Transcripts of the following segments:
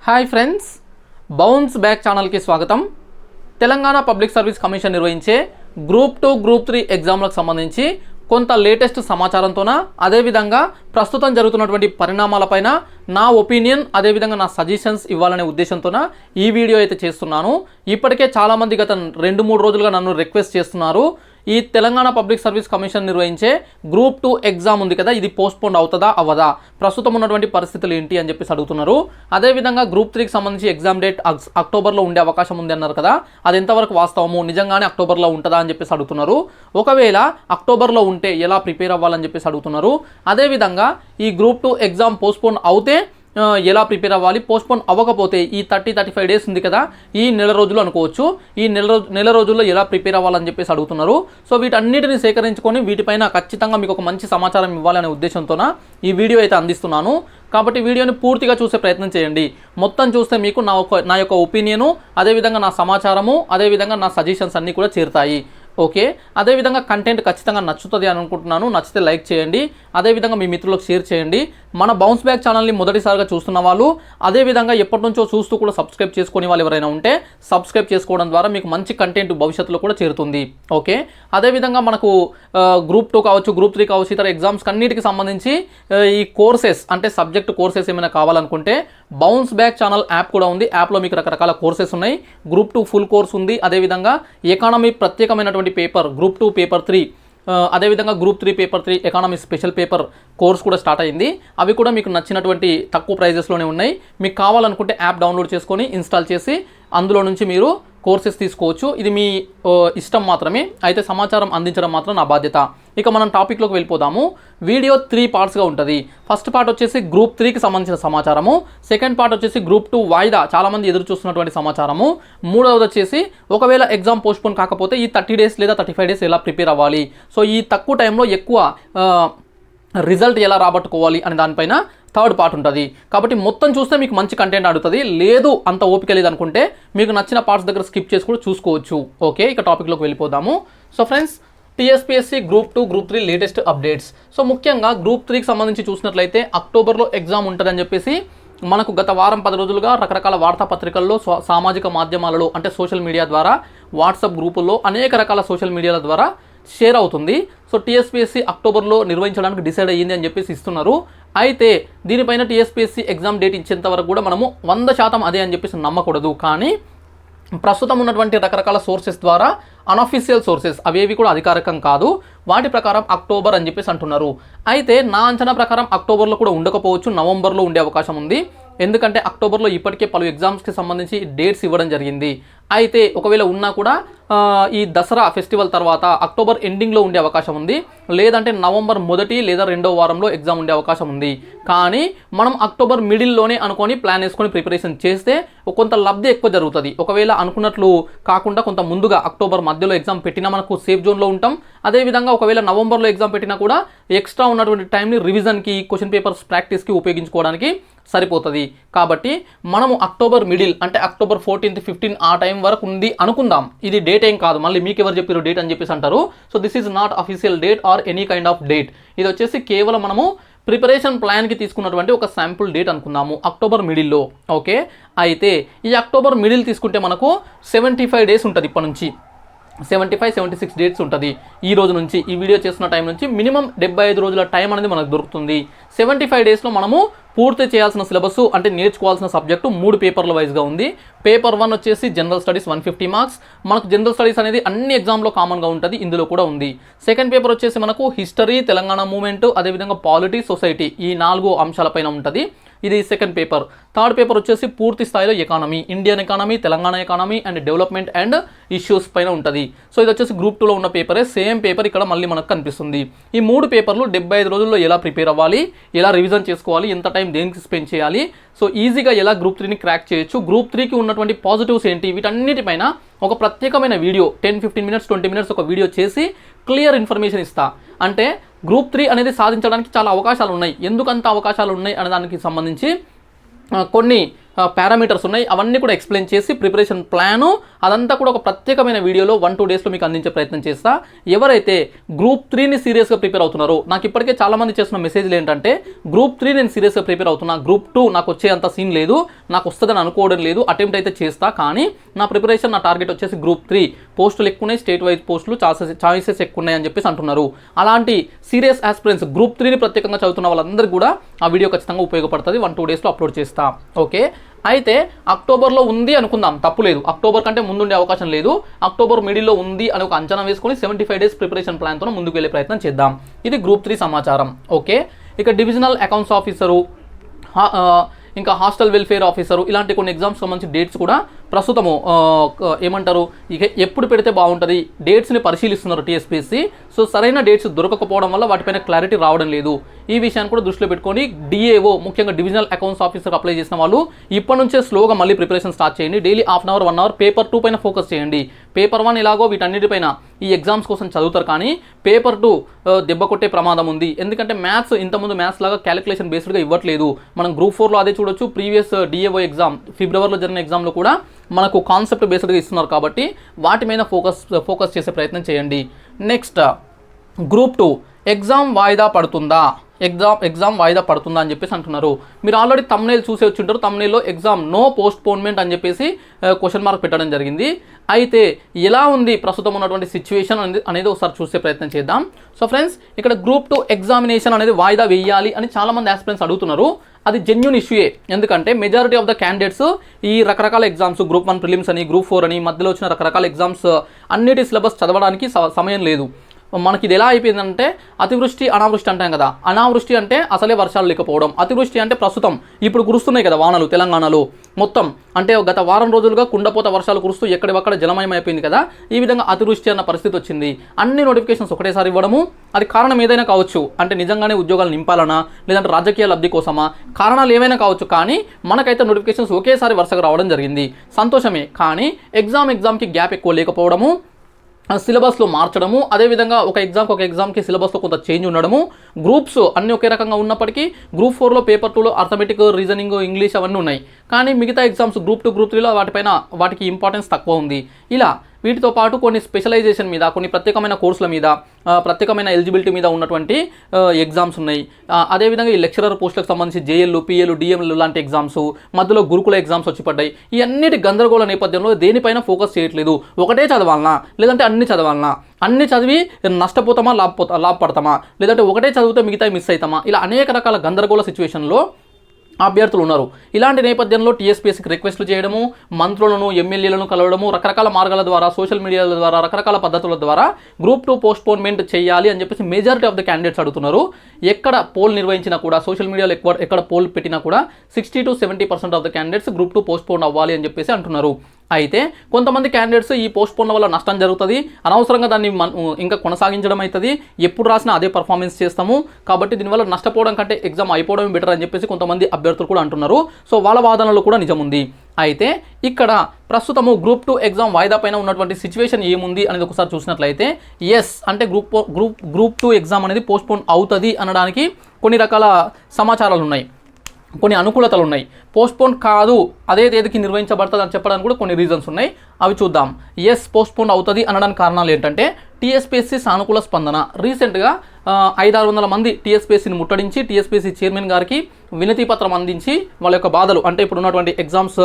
Hi friends, bounce back ఛానల్కి స్వాగతం. Telangana public service commission నిర్వహించే గ్రూప్ 2, గ్రూప్ 3 ఎగ్జామ్లకు సంబంధించి కొంత లేటెస్ట్ సమాచారంతోన అదేవిధంగా ప్రస్తుతం జరుగుతున్నటువంటి పరిణామాలపైన నా ఒపీనియన్ అదేవిధంగా నా సజెషన్స్ ఇవ్వాలనే ఉద్దేశంతోన ఈ వీడియో అయితే చేస్తున్నాను. ఇప్పటికే చాలామంది గత 2-3 రోజులుగా నన్ను రిక్వెస్ట్ చేస్తున్నారు, ఈ తెలంగాణ పబ్లిక్ సర్వీస్ కమిషన్ నిర్వహించే గ్రూప్ 2 ఎగ్జామ్ ఉంది కదా, ఇది పోస్ట్పోన్ అవుతుందా అవ్వదా, ప్రస్తుతం ఉన్నటువంటి పరిస్థితులు ఏంటి అని చెప్పేసి అడుగుతున్నారు. అదేవిధంగా గ్రూప్ 3కి సంబంధించి ఎగ్జామ్ డేట్ అక్టోబర్లో ఉండే అవకాశం ఉంది అన్నారు కదా, అది ఎంతవరకు వాస్తవము, నిజంగానే అక్టోబర్లో ఉంటుందా అని చెప్పేసి అడుగుతున్నారు. ఒకవేళ అక్టోబర్లో ఉంటే ఎలా ప్రిపేర్ అవ్వాలని చెప్పేసి అడుగుతున్నారు. అదేవిధంగా ఈ గ్రూప్ 2 ఎగ్జామ్ పోస్ట్పోన్ అవుతే ఎలా ప్రిపేర్ అవ్వాలి, పోస్ట్పోన్ అవ్వకపోతే ఈ 30-35 డేస్ ఉంది కదా, ఈ నెల రోజులు అనుకోవచ్చు, ఈ నెల రోజుల్లో ఎలా ప్రిపేర్ అవ్వాలని చెప్పేసి అడుగుతున్నారు. సో వీటన్నిటిని సేకరించుకొని వీటిపైన ఖచ్చితంగా మీకు ఒక మంచి సమాచారం ఇవ్వాలనే ఉద్దేశంతోన ఈ వీడియో అయితే అందిస్తున్నాను. కాబట్టి వీడియోని పూర్తిగా చూసే ప్రయత్నం చేయండి. మొత్తం చూస్తే మీకు నా యొక్క ఒపీనియను, అదేవిధంగా నా సమాచారము, అదేవిధంగా నా సజెషన్స్ అన్నీ కూడా చేరుతాయి. ఓకే, అదేవిధంగా కంటెంట్ ఖచ్చితంగా నచ్చుతుంది అని అనుకుంటున్నాను. నచ్చితే లైక్ చేయండి, అదేవిధంగా మీ మిత్రులకు షేర్ చేయండి. మన బౌన్స్ బ్యాక్ ఛానల్ని మొదటిసారిగా చూస్తున్న వాళ్ళు, అదేవిధంగా ఎప్పటి నుంచో చూస్తూ కూడా సబ్స్క్రైబ్ చేసుకునే వాళ్ళు ఎవరైనా ఉంటే సబ్స్క్రైబ్ చేసుకోవడం ద్వారా మీకు మంచి కంటెంట్ భవిష్యత్తులో కూడా చేరుతుంది. ఓకే, అదేవిధంగా మనకు గ్రూప్ 2 కావచ్చు, గ్రూప్ 3 కావచ్చు, ఇతర ఎగ్జామ్స్ అన్నిటికి సంబంధించి ఈ కోర్సెస్ అంటే సబ్జెక్ట్ కోర్సెస్ ఏమైనా కావాలనుకుంటే బౌన్స్ బ్యాక్ ఛానల్ యాప్ కూడా ఉంది. యాప్లో మీకు రకరకాల కోర్సెస్ ఉన్నాయి. గ్రూప్ 2 ఫుల్ కోర్స్ ఉంది, అదేవిధంగా ఎకానమీ ప్రత్యేకమైనటువంటి పేపర్ గ్రూప్ 2 పేపర్ 3, అదేవిధంగా group 3 paper 3 economy special paper course కూడా స్టార్ట్ అయింది. అవి కూడా మీకు నచ్చినటువంటి తక్కువ ప్రైజెస్లోనే ఉన్నాయి. మీకు కావాలనుకుంటే యాప్ డౌన్లోడ్ చేసుకొని ఇన్స్టాల్ చేసి అందులో నుంచి మీరు కోర్సెస్ తీసుకోవచ్చు. ఇది మీ ఇష్టం మాత్రమే, అయితే సమాచారం అందించడం మాత్రం నా బాధ్యత. ఇక మనం టాపిక్లోకి వెళ్ళిపోదాము. వీడియో 3 పార్ట్స్గా ఉంటుంది. ఫస్ట్ పార్ట్ వచ్చేసి గ్రూప్ 3కి సంబంధించిన సమాచారము, సెకండ్ పార్ట్ వచ్చేసి గ్రూప్ 2 వాయిదా చాలామంది ఎదురు చూస్తున్నటువంటి సమాచారము, మూడవది వచ్చేసి ఒకవేళ ఎగ్జామ్ పోస్ట్పోన్ కాకపోతే ఈ 30 డేస్ లేదా 35 డేస్ ఎలా ప్రిపేర్ అవ్వాలి, సో ఈ తక్కువ టైంలో ఎక్కువ రిజల్ట్ ఎలా రాబట్టుకోవాలి అనే దానిపైన థర్డ్ పార్ట్ ఉంటుంది. కాబట్టి మొత్తం చూస్తే మీకు మంచి కంటెంట్ అడుగుతుంది. లేదు అంత ఓపిక లేదు అనుకుంటే మీకు నచ్చిన పార్ట్స్ దగ్గర స్కిప్ చేసి కూడా చూసుకోవచ్చు. ఓకే, ఇక టాపిక్లోకి వెళ్ళిపోదాము. So friends, TSPSC group 2, group 3 latest updates. So ముఖ్యంగా గ్రూప్ 3కి సంబంధించి చూసినట్లయితే అక్టోబర్లో ఎగ్జామ్ ఉంటుందని చెప్పేసి మనకు గత వారం 10 రోజులుగా రకరకాల వార్తాపత్రికల్లో, సామాజిక మాధ్యమాలలో అంటే సోషల్ మీడియా ద్వారా, వాట్సాప్ గ్రూపుల్లో అనేక రకాల సోషల్ మీడియాల ద్వారా షేర్ అవుతుంది. సో టీఎస్పీఎస్సీ అక్టోబర్లో నిర్వహించడానికి డిసైడ్ అయ్యింది అని చెప్పేసి ఇస్తున్నారు. అయితే దీనిపైన టీఎస్పీఎస్సీ ఎగ్జామ్ డేట్ ఇచ్చేంత వరకు కూడా మనము 100% అదే అని చెప్పేసి నమ్మకూడదు. కానీ ప్రస్తుతం ఉన్నటువంటి రకరకాల సోర్సెస్ ద్వారా, అన్అఫీషియల్ సోర్సెస్ అవేవి కూడా అధికారికం కాదు, వాటి ప్రకారం అక్టోబర్ అని చెప్పేసి అంటున్నారు. అయితే నా అంచనా ప్రకారం అక్టోబర్లో కూడా ఉండకపోవచ్చు, నవంబర్లో ఉండే అవకాశం ఉంది. ఎందుకంటే అక్టోబర్లో ఇప్పటికే పలు ఎగ్జామ్స్కి సంబంధించి డేట్స్ ఇవ్వడం జరిగింది. అయితే ఒకవేళ ఉన్నా కూడా ఈ దసరా ఫెస్టివల్ తర్వాత అక్టోబర్ ఎండింగ్లో ఉండే అవకాశం ఉంది, లేదంటే నవంబర్ మొదటి లేదా 2వ వారంలో ఎగ్జామ్ ఉండే అవకాశం ఉంది. కానీ మనం అక్టోబర్ మిడిల్లోనే అనుకొని ప్లాన్ వేసుకొని ప్రిపరేషన్ చేస్తే కొంత లబ్ధి ఎక్కువ జరుగుతుంది. ఒకవేళ అనుకున్నట్లు కాకుండా కొంత ముందుగా అక్టోబర్ మధ్యలో ఎగ్జామ్ పెట్టినా మనకు సేఫ్ జోన్లో ఉంటాం. అదేవిధంగా ఒకవేళ నవంబర్లో ఎగ్జామ్ పెట్టినా కూడా ఎక్స్ట్రా ఉన్నటువంటి టైంని రివిజన్కి, క్వశ్చన్ పేపర్స్ ప్రాక్టీస్కి ఉపయోగించుకోవడానికి సరిపోతుంది. కాబట్టి మనము అక్టోబర్ మిడిల్ అంటే అక్టోబర్ 14th, 15 ఆ టైం వరకు ఉంది అనుకుందాం. ఇది డేట్ ఏం కాదు, మళ్ళీ మీకు ఎవరు చెప్పారు డేట్ అని చెప్పేసి అంటారు. So this is not official date or any kind of date. ఇది వచ్చేసి కేవలం మనము ప్రిపరేషన్ ప్లాన్కి తీసుకున్నటువంటి ఒక శాంపుల్ డేట్ అనుకుందాము, అక్టోబర్ మిడిల్లో. ఓకే, అయితే ఈ అక్టోబర్ మిడిల్ తీసుకుంటే మనకు 75 డేస్ ఉంటుంది. ఇప్పటి నుంచి 75-76 డేట్స్ ఉంటుంది. ఈ రోజు నుంచి, ఈ వీడియో చేస్తున్న టైం నుంచి మినిమం 75 రోజుల టైం అనేది మనకు దొరుకుతుంది. 75 డేస్లో మనము పూర్తి చేయాల్సిన సిలబస్ అంటే నేర్చుకోవాల్సిన సబ్జెక్టు 3 పేపర్ల వైజ్గా ఉంది. పేపర్ 1 వచ్చేసి జనరల్ స్టడీస్ 150 మార్క్స్. మనకు జనరల్ స్టడీస్ అనేది అన్ని ఎగ్జామ్లో కామన్గా ఉంటుంది, ఇందులో కూడా ఉంది. సెకండ్ పేపర్ వచ్చేసి మనకు హిస్టరీ, తెలంగాణ మూవ్మెంట్, అదేవిధంగా పాలిటీ, సొసైటీ, ఈ 4 అంశాలపైన ఉంటుంది. ఇది సెకండ్ పేపర్. థర్డ్ పేపర్ వచ్చేసి పూర్తి స్థాయిలో economy, Indian economy, Telangana economy and development and issues పైన ఉంటుంది. సో ఇది వచ్చేసి గ్రూప్ 2లో ఉన్న పేపరే, సేమ్ పేపర్ ఇక్కడ మళ్ళీ మనకు కనిపిస్తుంది. ఈ 3 పేపర్లు 75 రోజుల్లో ఎలా ప్రిపేర్ అవ్వాలి, ఎలా రివిజన్ చేసుకోవాలి, ఎంత టైం దేనికి స్పెండ్ చేయాలి, సో ఈజీగా ఎలా గ్రూప్ 3ని క్రాక్ చేయొచ్చు, గ్రూప్ 3కి ఉన్నటువంటి పాజిటివ్స్ ఏంటి, వీటన్నిటిపైన ఒక ప్రత్యేకమైన వీడియో 10-15 మినిట్స్ 20 మినిట్స్ ఒక వీడియో చేసి క్లియర్ ఇన్ఫర్మేషన్ ఇస్తా. అంటే గ్రూప్ 3 అనేది సాధించడానికి చాలా అవకాశాలు ఉన్నాయి. ఎందుకంత అవకాశాలు ఉన్నాయి అనే దానికి సంబంధించి కొన్ని పారామీటర్స్ ఉన్నాయి, అవన్నీ కూడా ఎక్స్ప్లెయిన్ చేసి ప్రిపరేషన్ ప్లాను అదంతా కూడా ఒక ప్రత్యేకమైన వీడియోలో 1-2 డేస్లో మీకు అందించే ప్రయత్నం చేస్తా. ఎవరైతే గ్రూప్ 3ని సీరియస్గా ప్రిపేర్ అవుతున్నారో, నాకు ఇప్పటికే చాలామంది చేస్తున్న మెసేజ్లు ఏంటంటే గ్రూప్ 3 నేను సీరియస్గా ప్రిపేర్ అవుతున్నా, గ్రూప్ 2 నాకు వచ్చే అంత సీన్ లేదు, నాకు వస్తుందని అనుకోవడం లేదు, అటెంప్ట్ అయితే చేస్తా, కానీ నా ప్రిపరేషన్ నా టార్గెట్ వచ్చేసి గ్రూప్ 3 పోస్టులు ఎక్కువ ఉన్నాయి, స్టేట్ వైజ్ పోస్టులు చాయిసెస్ ఎక్కువ ఉన్నాయి అని చెప్పేసి అంటున్నారు. అలాంటి సీరియస్ ఆస్పిరెంట్స్ గ్రూప్ 3ని ప్రత్యేకంగా చదువుతున్న వాళ్ళందరికీ కూడా ఆ వీడియో ఖచ్చితంగా ఉపయోగపడుతుంది. 1-2 డేస్లో అప్లోడ్ చేస్తా. ఓకే, అయితే అక్టోబర్లో ఉంది అనుకుందాం, తప్పులేదు, అక్టోబర్ కంటే ముందుండే అవకాశం లేదు, అక్టోబర్ మిడిల్లో ఉంది అని ఒక అంచనా వేసుకొని 75 డేస్ ప్రిపరేషన్ ప్లాన్తో ముందుకు వెళ్ళే ప్రయత్నం చేద్దాం. ఇది గ్రూప్ 3 సమాచారం. ఓకే, ఇక డివిజనల్ అకౌంట్స్ ఆఫీసరు, ఇంకా హాస్టల్ వెల్ఫేర్ ఆఫీసరు, ఇలాంటి కొన్ని ఎగ్జామ్స్ సంబంధించి డేట్స్ కూడా ప్రస్తుతము ఏమంటారు, ఇక ఎప్పుడు పెడితే బాగుంటుంది డేట్స్ని పరిశీలిస్తున్నారు టీఎస్పీఎస్సీ. సో సరైన డేట్స్ దొరకకపోవడం వల్ల వాటిపైన క్లారిటీ రావడం లేదు. ఈ విషయాన్ని కూడా దృష్టిలో పెట్టుకొని డిఏఓ, ముఖ్యంగా డివిజనల్ అకౌంట్స్ ఆఫీసర్ అప్లై చేసిన వాళ్ళు ఇప్పటి నుంచే స్లోగా మళ్ళీ ప్రిపరేషన్ స్టార్ట్ చేయండి. Daily half an hour 1 hour paper 2 పైన ఫోకస్ చేయండి. పేపర్ 1 ఎలాగో వీటన్నిటిపైన ఈ ఎగ్జామ్స్ కోసం చదువుతారు, కానీ పేపర్ 2 దెబ్బ కొట్టే ప్రమాదం ఉంది. ఎందుకంటే మ్యాథ్స్ ఇంతకుముందు మ్యాథ్స్ లాగా క్యాలిక్యులేషన్ బేస్డ్గా ఇవ్వట్లేదు. మనం గ్రూప్ 4లో అదే చూడొచ్చు. ప్రీవియస్ డిఏఓ ఎగ్జామ్ ఫిబ్రవరిలో జరిగిన ఎగ్జామ్లో కూడా మనకు కాన్సెప్ట్ బేస్డ్గా ఇస్తున్నారు, కాబట్టి వాటి మీద ఫోకస్ చేసే ప్రయత్నం చేయండి. నెక్స్ట్ గ్రూప్ 2 ఎగ్జామ్ వాయిదా పడుతుందా, ఎగ్జామ్ వాయిదా పడుతుందా అని చెప్పేసి అంటున్నారు. మీరు ఆల్రెడీ తమ్నైల్ చూసే వచ్చి ఉంటారు. తమ్నైల్లో ఎగ్జామ్ నో పోస్ట్ పోన్మెంట్ అని చెప్పేసి క్వశ్చన్ మార్క్ పెట్టడం జరిగింది. అయితే ఎలా ఉంది ప్రస్తుతం ఉన్నటువంటి సిచ్యువేషన్ అనేది ఒకసారి చూసే ప్రయత్నం చేద్దాం. సో ఫ్రెండ్స్, ఇక్కడ గ్రూప్ 2 ఎగ్జామినేషన్ అనేది వాయిదా వేయాలి అని చాలామంది ఆస్పిరెంట్స్ అడుగుతున్నారు. అది జెన్యూన్ ఇష్యూయే. ఎందుకంటే మెజారిటీ ఆఫ్ ద క్యాండిడేట్స్ ఈ రకరకాల ఎగ్జామ్స్, గ్రూప్ 1 ప్రిలిమ్స్ అని, గ్రూప్ 4 అని, మధ్యలో వచ్చిన రకరకాల ఎగ్జామ్స్ అన్నిటి సిలబస్ చదవడానికి సమయం లేదు. మనకి ఇది ఎలా అయిపోయిందంటే అతివృష్టి అనావృష్టి అంటాం కదా. అనావృష్టి అంటే అసలే వర్షాలు లేకపోవడం, అతివృష్టి అంటే ప్రస్తుతం ఇప్పుడు కురుస్తున్నాయి కదా వానలు తెలంగాణలో మొత్తం. అంటే గత వారం రోజులుగా కుండపోత వర్షాలు కురుస్తూ ఎక్కడివక్కడ జలమయం అయిపోయింది కదా. ఈ విధంగా అతివృష్టి అన్న పరిస్థితి వచ్చింది. అన్ని నోటిఫికేషన్స్ ఒకటేసారి ఇవ్వడము, అది కారణం ఏదైనా కావచ్చు. అంటే నిజంగానే ఉద్యోగాలు నింపాలనా, లేదంటే రాజకీయ లబ్ధి కోసమా, కారణాలు ఏమైనా కావచ్చు, కానీ మనకైతే నోటిఫికేషన్స్ ఒకేసారి వరుసగా రావడం జరిగింది. సంతోషమే, కానీ ఎగ్జామ్కి గ్యాప్ ఎక్కువ లేకపోవడము, సిలబస్లో మార్చడము, అదేవిధంగా ఒక ఎగ్జామ్కి సిలబస్లో కొంత చేంజ్ ఉండడము, గ్రూప్స్ అన్నీ ఒకే రకంగా ఉన్నప్పటికీ గ్రూప్ 4లో పేపర్ 2లో అర్థమెటిక్, రీజనింగ్, ఇంగ్లీష్ అవన్నీ ఉన్నాయి, కానీ మిగతా ఎగ్జామ్స్ గ్రూప్ 2, గ్రూప్ 3లో వాటికి ఇంపార్టెన్స్ తక్కువ ఉంది. ఇలా వీటితో పాటు కొన్ని స్పెషలైజేషన్ మీద, కొన్ని ప్రత్యేకమైన కోర్సుల మీద, ప్రత్యేకమైన ఎలిజిబిలిటీ మీద ఉన్నటువంటి ఎగ్జామ్స్ ఉన్నాయి. అదేవిధంగా ఈ లెక్చరర్ పోస్టులకు సంబంధించి జేఎల్, పిఎల్, డిఎంఎల్ లాంటి ఎగ్జామ్స్, మధ్యలో గురుకుల ఎగ్జామ్స్ వచ్చి పడ్డాయి. ఈ అన్నిటి గందరగోళ నేపథ్యంలో దేనిపైన ఫోకస్ చేయట్లేదు. ఒకటే చదవాలనా, లేదంటే అన్ని చదవాలనా, అన్ని చదివి నష్టపోతామా, లాభపడతామా, లేదంటే ఒకటే చదివితే మిగతా మిస్ అవుతామా, ఇలా అనేక రకాల గందరగోళ సిచ్యువేషన్లో అభ్యర్థులు ఉన్నారు. ఇలాంటి నేపథ్యంలో టీఎస్పీఎస్సీకి రిక్వెస్ట్లు చేయడము, మంత్రులను, ఎమ్మెల్యేలను కలవడము, రకరకాల మార్గాల ద్వారా, సోషల్ మీడియాల ద్వారా, రకరకాల పద్ధతుల ద్వారా గ్రూప్ 2 పోస్ట్పోన్మెంట్ చేయాలి అని చెప్పేసి మెజారిటీ ఆఫ్ ద క్యాండిడేట్స్ అడుగుతున్నారు. ఎక్కడ పోల్ నిర్వహించినా కూడా, సోషల్ మీడియాలో ఎక్కడ పోల్ పెట్టినా కూడా 60-70% of the candidates group 2 postpone అవ్వాలి అని చెప్పేసి అంటున్నారు. అయితే కొంతమంది క్యాండిడేట్స్ ఈ పోస్ట్పోన్ల వల్ల నష్టం జరుగుతుంది, అనవసరంగా దాన్ని ఇంకా కొనసాగించడం అవుతుంది, ఎప్పుడు రాసినా అదే పర్ఫార్మెన్స్ చేస్తాము, కాబట్టి దీనివల్ల నష్టపోవడం కంటే ఎగ్జామ్ అయిపోవడం బెటర్ అని చెప్పేసి కొంతమంది అభ్యర్థులు కూడా అంటున్నారు. సో వాళ్ళ వాదనలో కూడా నిజం ఉంది. అయితే ఇక్కడ ప్రస్తుతము గ్రూప్ 2 ఎగ్జామ్ వాయిదా పైన ఉన్నటువంటి సిచ్యువేషన్ ఏముంది అనేది ఒకసారి చూసినట్లయితే, ఎస్ అంటే గ్రూప్ 2 ఎగ్జామ్ అనేది పోస్ట్పోన్ అవుతుంది అనడానికి కొన్ని రకాల సమాచారాలు ఉన్నాయి, కొన్ని అనుకూలతలు ఉన్నాయి. పోస్ట్పోన్ కాదు, అదే తేదీకి నిర్వహించబడుతుంది అని చెప్పడానికి కూడా కొన్ని రీజన్స్ ఉన్నాయి. అవి చూద్దాం. ఎస్ పోస్ట్పోన్ అవుతుంది అనడానికి కారణాలు ఏంటంటే టీఎస్పీఎస్సీ సానుకూల స్పందన. రీసెంట్గా 500-600 మంది టీఎస్పీఎస్సీని ముట్టడించి టీఎస్పీఎస్సీ చైర్మన్ గారికి వినతి పత్రం అందించి వాళ్ళ యొక్క బాధలు, అంటే ఇప్పుడు ఉన్నటువంటి ఎగ్జామ్స్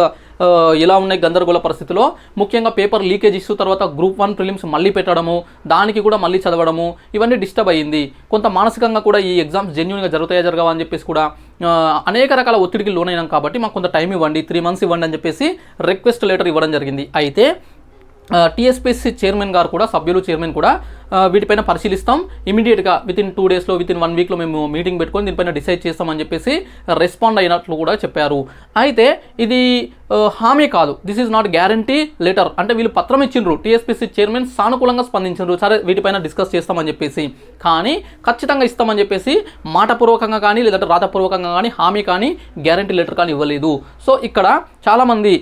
ఎలా ఉన్నాయి గందరగోళ పరిస్థితిలో, ముఖ్యంగా పేపర్ లీకేజ్ ఇష్యూ, తర్వాత గ్రూప్ 1 ప్రిలిమ్స్ మళ్ళీ పెట్టడము, దానికి కూడా మళ్ళీ చదవడము, ఇవన్నీ డిస్టర్బ్ అయ్యింది. కొంత మానసికంగా కూడా ఈ ఎగ్జామ్స్ జెన్యూన్గా జరగవా అని చెప్పేసి కూడా అనేక రకాల ఒత్తిడికి లోనైనాం, కాబట్టి మాకు కొంత టైం ఇవ్వండి, 3 months ఇవ్వండి అని చెప్పేసి రిక్వెస్ట్ లెటర్ ఇవ్వడం జరిగింది. అయితే టీఎస్పీఎస్సీ చైర్మన్ గారు కూడా, సభ్యులు చైర్మన్ కూడా వీటిపైన పరిశీలిస్తాం, ఇమీడియట్గా వితిన్ 2 daysలో, వితిన్ 1 weekలో మేము మీటింగ్ పెట్టుకొని దీనిపైన డిసైడ్ చేస్తామని చెప్పేసి రెస్పాండ్ అయినట్లు కూడా చెప్పారు. అయితే ఇది హామీ కాదు, this is not guarantee letter. అంటే వీళ్ళు పత్రం ఇచ్చిండ్రు, టీఎస్పీఎస్సీ చైర్మన్ సానుకూలంగా స్పందించారు, సరే వీటిపైన డిస్కస్ చేస్తామని చెప్పేసి, కానీ ఖచ్చితంగా ఇస్తామని చెప్పేసి మాటపూర్వకంగా కానీ, లేదంటే రాతపూర్వకంగా కానీ హామీ కానీ, గ్యారంటీ లెటర్ కానీ ఇవ్వలేదు. సో ఇక్కడ చాలామంది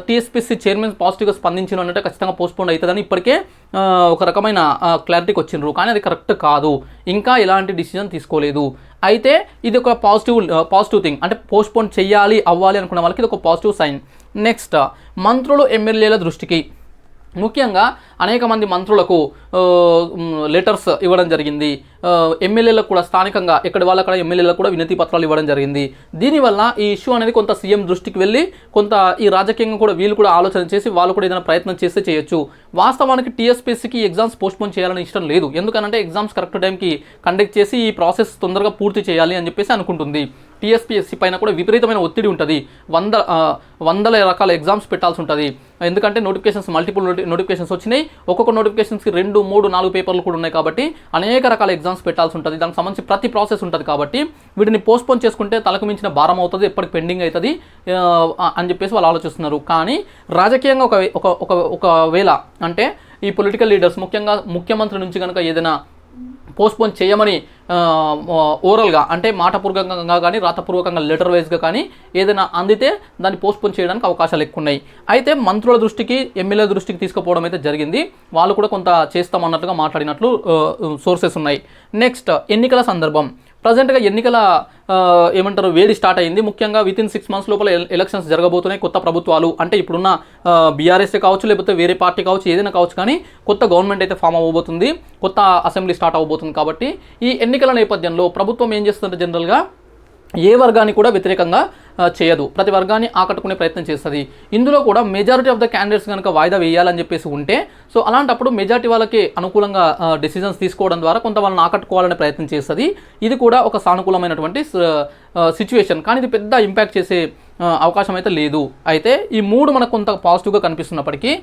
టీఎస్పీఎస్సీ చైర్మన్ పాజిటివ్గా స్పందించిన అంటే ఖచ్చితంగా పోస్ట్పోన్ అవుతుందని ఇప్పటికే ఒక రకమైన రకమైన క్లారిటీకి వచ్చిండ్రు, కానీ అది కరెక్ట్ కాదు, ఇంకా ఎలాంటి డిసిజన్ తీసుకోలేదు. అయితే ఇది ఒక పాజిటివ్ థింగ్, అంటే పోస్ట్పోన్ చేయాలి అవ్వాలి అనుకున్న వాళ్ళకి ఇది ఒక పాజిటివ్ సైన్. నెక్స్ట్, మంత్రులు ఎమ్మెల్యేల దృష్టికి, ముఖ్యంగా అనేక మంది మంత్రులకు లెటర్స్ ఇవ్వడం జరిగింది, ఎమ్మెల్యేలకు కూడా స్థానికంగా ఎక్కడి వాళ్ళక్కడ ఎమ్మెల్యేలకు కూడా వినతి పత్రాలు ఇవ్వడం జరిగింది. దీనివల్ల ఈ ఇష్యూ అనేది కొంత సీఎం దృష్టికి వెళ్ళి కొంత ఈ రాజకీయంగా కూడా వీళ్ళు కూడా ఆలోచన చేసి వాళ్ళు కూడా ఏదైనా ప్రయత్నం చేస్తే చేయొచ్చు. వాస్తవానికి టీఎస్పీఎస్సీకి ఎగ్జామ్స్ పోస్ట్పోన్ చేయాలని ఇష్టం లేదు, ఎందుకంటే ఎగ్జామ్స్ కరెక్ట్ టైంకి కండక్ట్ చేసి ఈ ప్రాసెస్ తొందరగా పూర్తి చేయాలి అని చెప్పేసి అనుకుంటుంది. టీఎస్పీఎస్సీ పైన కూడా విపరీతమైన ఒత్తిడి ఉంటుంది, వందల రకాల ఎగ్జామ్స్ పెట్టాల్సి ఉంటుంది, ఎందుకంటే నోటిఫికేషన్స్ మల్టిపుల్ నోటిఫికేషన్స్ వచ్చినాయి, ఒక్కొక్క నోటిఫికేషన్స్కి 2, 3, 4 పేపర్లు కూడా ఉన్నాయి కాబట్టి అనేక రకాల ఎగ్జామ్స్ పెట్టాల్సి ఉంటుంది, దానికి సంబంధించి ప్రతి ప్రాసెస్ ఉంటుంది. కాబట్టి వీటిని పోస్ట్పోన్ చేసుకుంటే తలకు మించిన భారం అవుతుంది, ఎప్పటికి పెండింగ్ అవుతుంది అని చెప్పేసి వాళ్ళు ఆలోచిస్తున్నారు. కానీ రాజకీయంగా ఒకవేళ అంటే ఈ పొలిటికల్ లీడర్స్ ముఖ్యంగా ముఖ్యమంత్రి నుంచి కనుక ఏదైనా పోస్ట్పోన్ చేయమని ఓరల్గా అంటే మాటపూర్వకంగా కానీ రాతపూర్వకంగా లెటర్ వైజ్గా కానీ ఏదైనా అందితే దాన్ని పోస్ట్పోన్ చేయడానికి అవకాశాలు ఎక్కువ ఉన్నాయి. అయితే మంత్రుల దృష్టికి ఎమ్మెల్యే దృష్టికి తీసుకుపోవడం అయితే జరిగింది, వాళ్ళు కూడా కొంత చేస్తామన్నట్లుగా మాట్లాడినట్లు సోర్సెస్ ఉన్నాయి. నెక్స్ట్, ఎన్నికల సందర్భం. ప్రజెంట్గా ఎన్నికల వేడి స్టార్ట్ అయింది, ముఖ్యంగా వితిన్ 6 months లోపల ఎలక్షన్స్ జరగబోతున్నాయి. కొత్త ప్రభుత్వాలు అంటే ఇప్పుడున్న బీఆర్ఎస్ కావచ్చు, లేకపోతే వేరే పార్టీ కావచ్చు, ఏదైనా కావచ్చు, కానీ కొత్త గవర్నమెంట్ అయితే ఫామ్ అవ్వబోతుంది, కొత్త అసెంబ్లీ స్టార్ట్ అవ్వబోతుంది. కాబట్టి ఈ ఎన్నికల నేపథ్యంలో ప్రభుత్వం ఏం చేస్తుందంటే జనరల్గా ఏ వర్గాన్ని కూడా వ్యతిరేకంగా చేయదు, ప్రతి వర్గాన్ని ఆకట్టుకునే ప్రయత్నం చేస్తుంది. ఇందులో కూడా మెజారిటీ ఆఫ్ ద క్యాండిడేట్స్ కనుక వాయిదా వేయాలని చెప్పేసి ఉంటే సో అలాంటప్పుడు మెజారిటీ వాళ్ళకి అనుకూలంగా డెసిజన్స్ తీసుకోవడం ద్వారా కొంత వాళ్ళని ఆకట్టుకోవాలనే ప్రయత్నం చేస్తుంది. ఇది కూడా ఒక సానుకూలమైనటువంటి సిచ్యువేషన్, కానీ ఇది పెద్ద ఇంపాక్ట్ చేసే అవకాశం అయితే లేదు. అయితే ఈ 3 మనకు కొంత పాజిటివ్గా కనిపిస్తున్నప్పటికీ